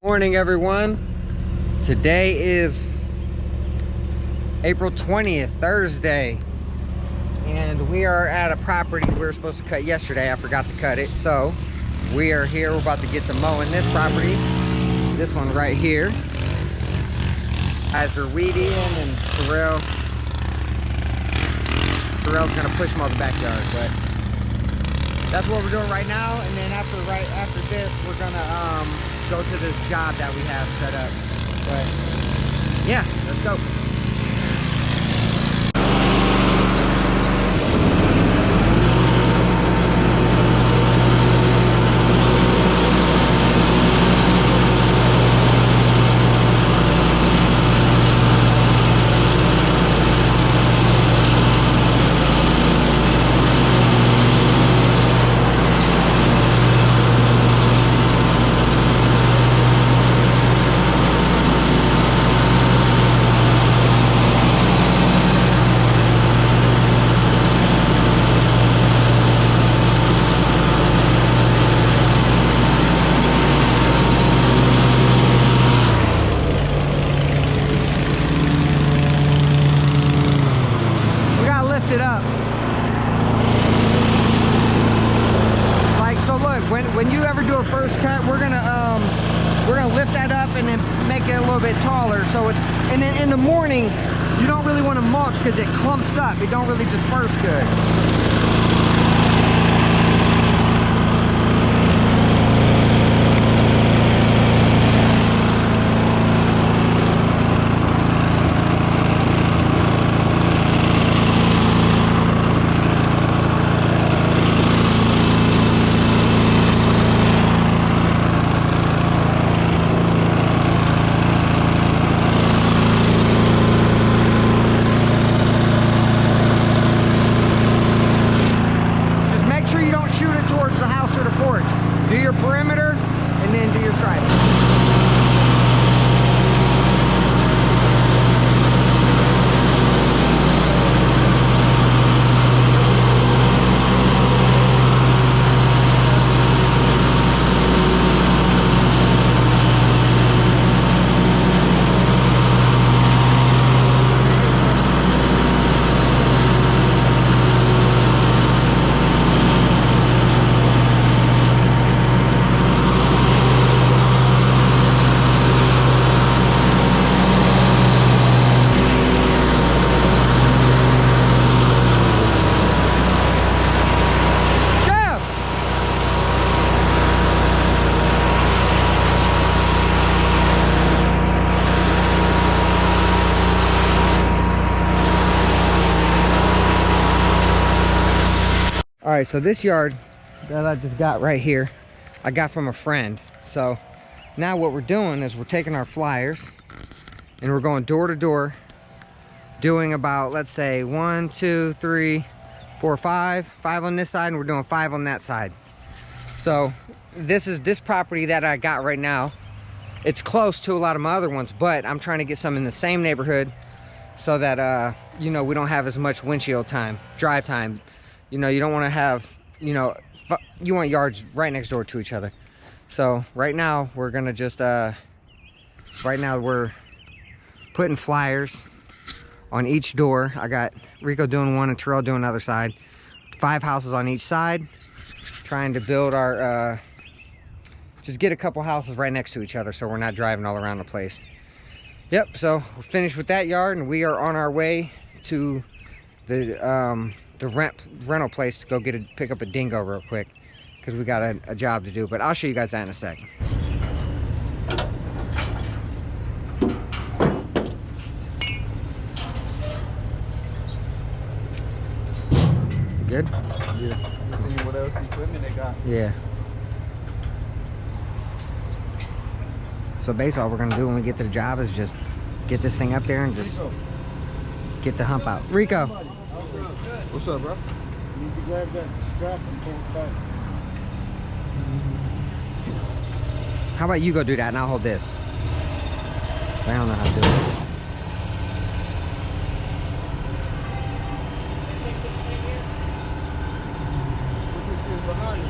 Morning, everyone. Today is April 20th, Thursday, and we are at a property we were supposed to cut yesterday. I forgot to cut it, so we are here. We're about to get to mowing this property, this one right here. Guys are weeding, and Terrell's gonna push mow the backyard, but that's what we're doing right now. And then after this, we're gonna go to this job that we have set up. But yeah, let's go. It up. Like, so look, when you ever do a first cut, we're gonna lift that up and then make it a little bit taller. So it's, and then in the morning you don't really want to mulch because it clumps up. It don't really disperse good. Do your perimeter and then do your stripes. All right, so this yard that I just got right here, I got from a friend. So now what we're doing is we're taking our flyers and we're going door to door, doing about, let's say 1, 2, 3, 4, 5 on this side, and we're doing 5 on that side. So this property that I got right now, it's close to a lot of my other ones, but I'm trying to get some in the same neighborhood so that you know, we don't have as much windshield time, drive time. You know, you don't want to have, you know, you want yards right next door to each other. So right now we're gonna just right now we're putting flyers on each door. I got Rico doing one and Terrell doing the other side. 5 houses on each side, trying to build our just get a couple houses right next to each other so we're not driving all around the place. Yep, so we're finished with that yard and we are on our way to the rental place to go pick up a dingo real quick because we got a job to do, but I'll show you guys that in a sec. Good? Yeah. Let's see what else equipment they got. Yeah. So basically all we're gonna do when we get to the job is just get this thing up there and just get the hump out. Rico. What's up, bro? You need to grab that strap and pull it back. How about you go do that and I'll hold this? I don't know how to do it. What you see behind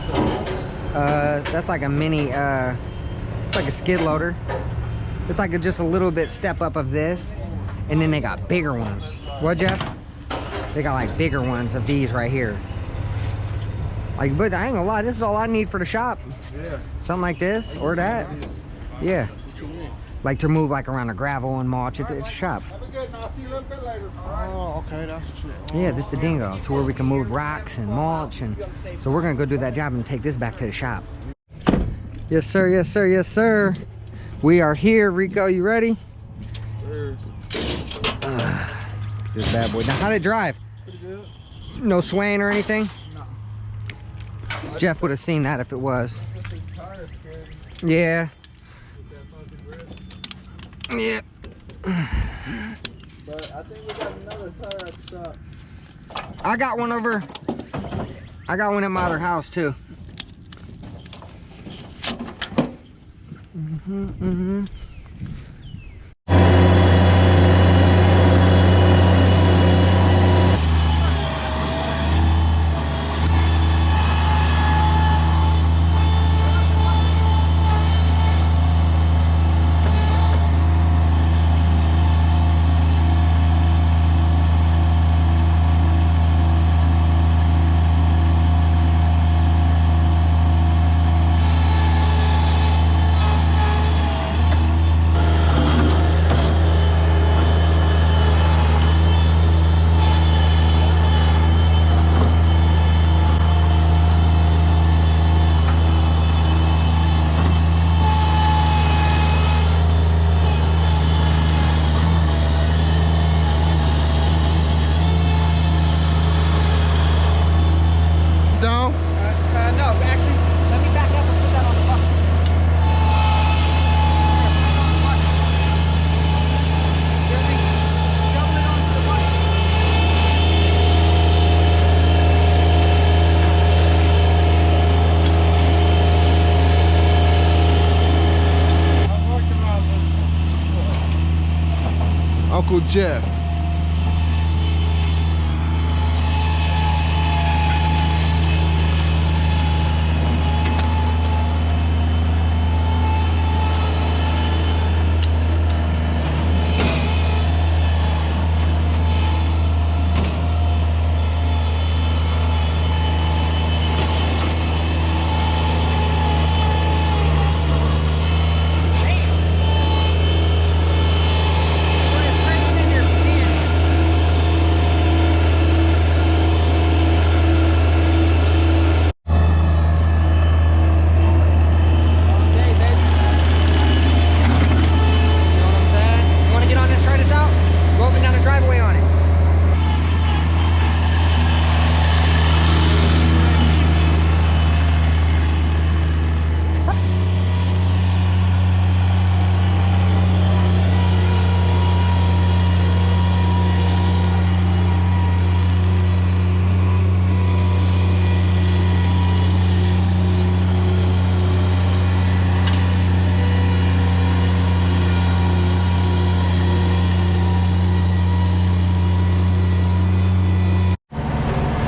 you? That's like a mini It's like a skid loader. It's like just a little bit step up of this. And then they got bigger ones. What, Jeff? They got like bigger ones of these right here. Like, but I ain't gonna lie, this is all I need for the shop. Yeah. Something like this or that. Yeah. Like to move like around the gravel and mulch at the shop. Oh, okay, that's true. Yeah, this is the dingo, to where we can move rocks and mulch, and so we're gonna go do that job and take this back to the shop. Yes, sir. Yes, sir. Yes, sir. We are here. Rico, you ready? Sir. This bad boy. Now, how'd it drive? Pretty good. No swaying or anything? No. Jeff would have seen that if it was. Yeah. Yeah. But I think we got another tire at the shop. I got one over. I got one at my other house too. Down? No, actually, let me back up and put that on the bucket. Shovel it onto the bucket. I'm working on Uncle Jeff.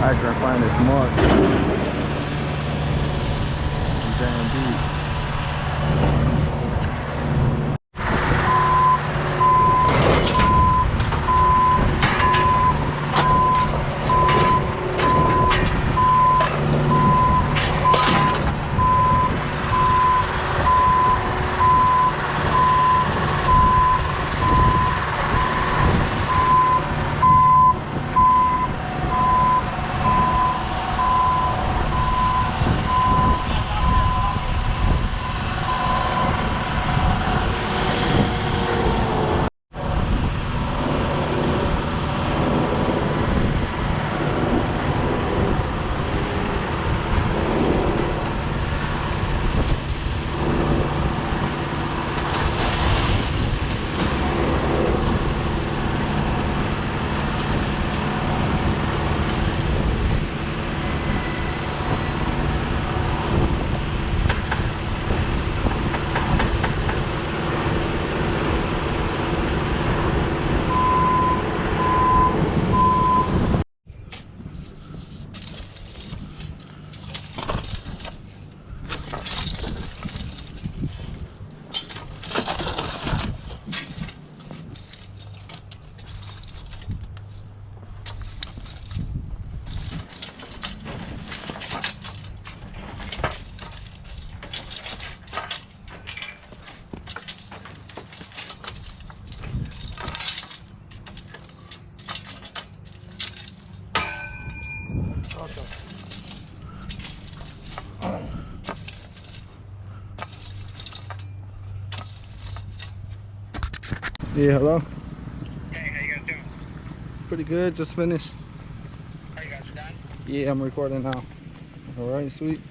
I can find this mark. Damn deep. Yeah, hello. Hey, how you guys doing? Pretty good. Just finished. Are you guys done? Yeah, I'm recording now. All right, sweet.